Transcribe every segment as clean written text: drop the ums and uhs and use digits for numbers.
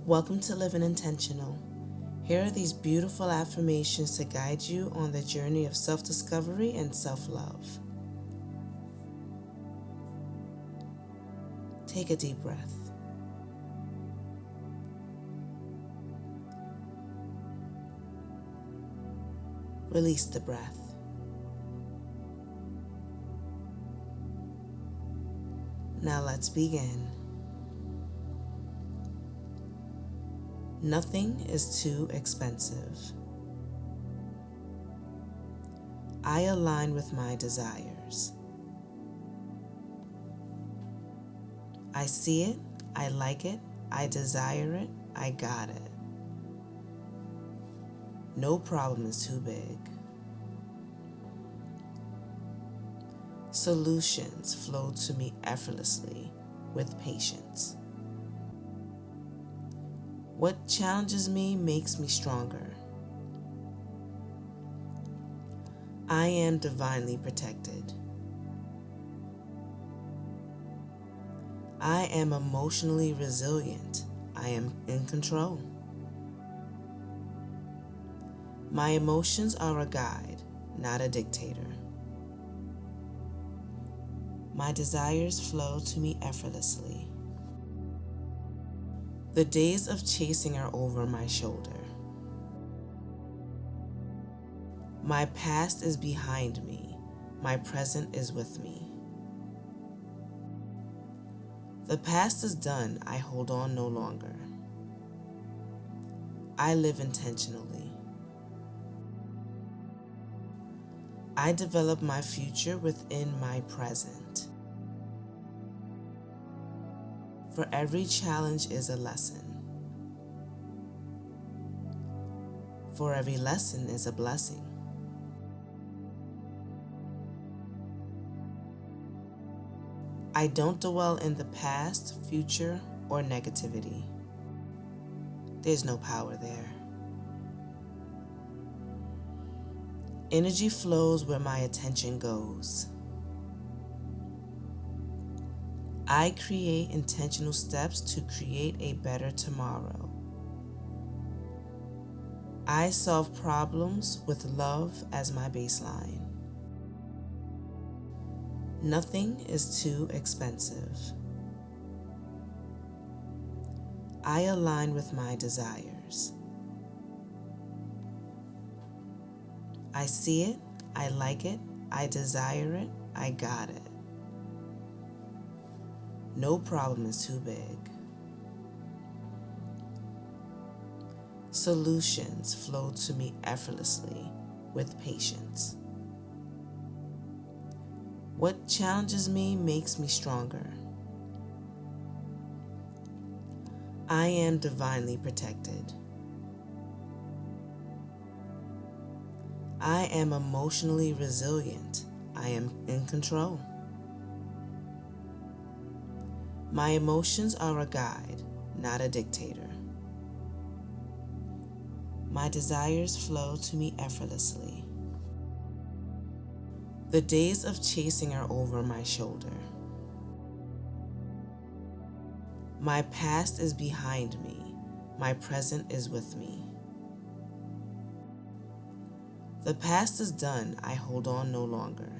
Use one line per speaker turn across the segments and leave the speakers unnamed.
Welcome to Living Intentional. Here are these beautiful affirmations to guide you on the journey of self-discovery and self-love. Take a deep breath. Release the breath. Now let's begin. Nothing is too expensive. I align with my desires. I see it, I like it, I desire it, I got it. No problem is too big. Solutions flow to me effortlessly with patience. What challenges me makes me stronger. I am divinely protected. I am emotionally resilient. I am in control. My emotions are a guide, not a dictator. My desires flow to me effortlessly. The days of chasing are over my shoulder. My past is behind me. My present is with me. The past is done. I hold on no longer. I live intentionally. I develop my future within my present. For every challenge is a lesson. For every lesson is a blessing. I don't dwell in the past, future, or negativity. There's no power there. Energy flows where my attention goes. I create intentional steps to create a better tomorrow. I solve problems with love as my baseline. Nothing is too expensive. I align with my desires. I see it, I like it, I desire it, I got it. No problem is too big. Solutions flow to me effortlessly with patience. What challenges me makes me stronger. I am divinely protected. I am emotionally resilient. I am in control. My emotions are a guide, not a dictator. My desires flow to me effortlessly. The days of chasing are over my shoulder. My past is behind me. My present is with me. The past is done. I hold on no longer.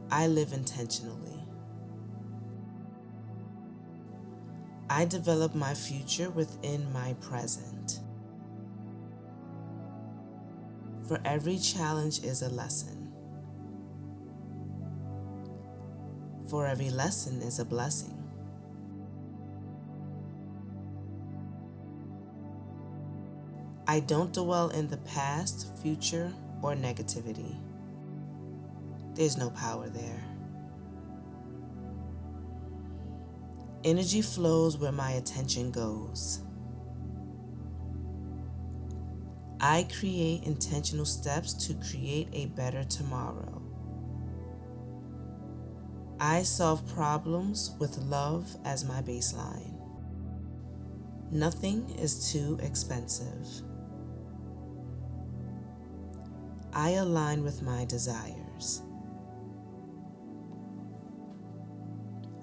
I live intentionally. I develop my future within my present. For every challenge is a lesson. For every lesson is a blessing. I don't dwell in the past, future, or negativity. There's no power there. Energy flows where my attention goes. I create intentional steps to create a better tomorrow. I solve problems with love as my baseline. Nothing is too expensive. I align with my desires.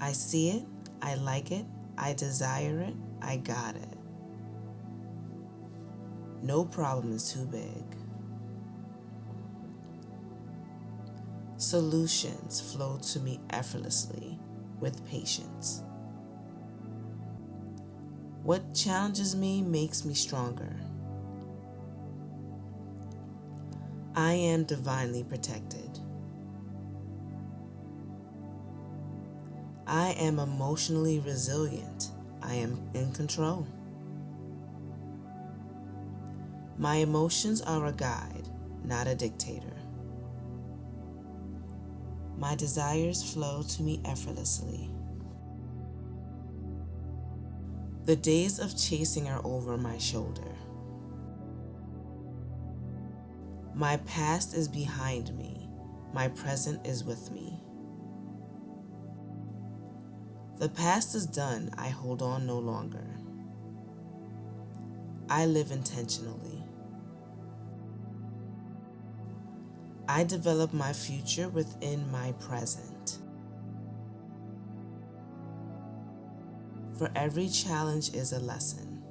I see it, I like it, I desire it, I got it. No problem is too big. Solutions flow to me effortlessly with patience. What challenges me makes me stronger. I am divinely protected. I am emotionally resilient. I am in control. My emotions are a guide, not a dictator. My desires flow to me effortlessly. The days of chasing are over my shoulder. My past is behind me. My present is with me. The past is done. I hold on no longer. I live intentionally. I develop my future within my present. For every challenge is a lesson.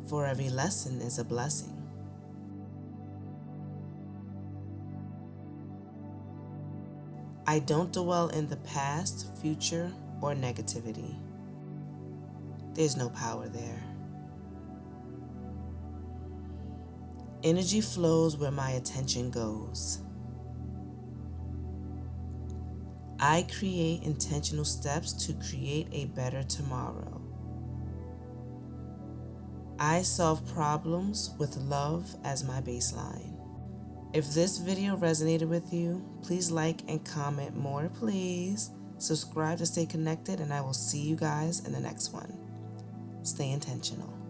For every lesson is a blessing. I don't dwell in the past, future, or negativity. There's no power there. Energy flows where my attention goes. I create intentional steps to create a better tomorrow. I solve problems with love as my baseline. If this video resonated with you, please like and comment more, please. Subscribe to stay connected, and I will see you guys in the next one. Stay intentional.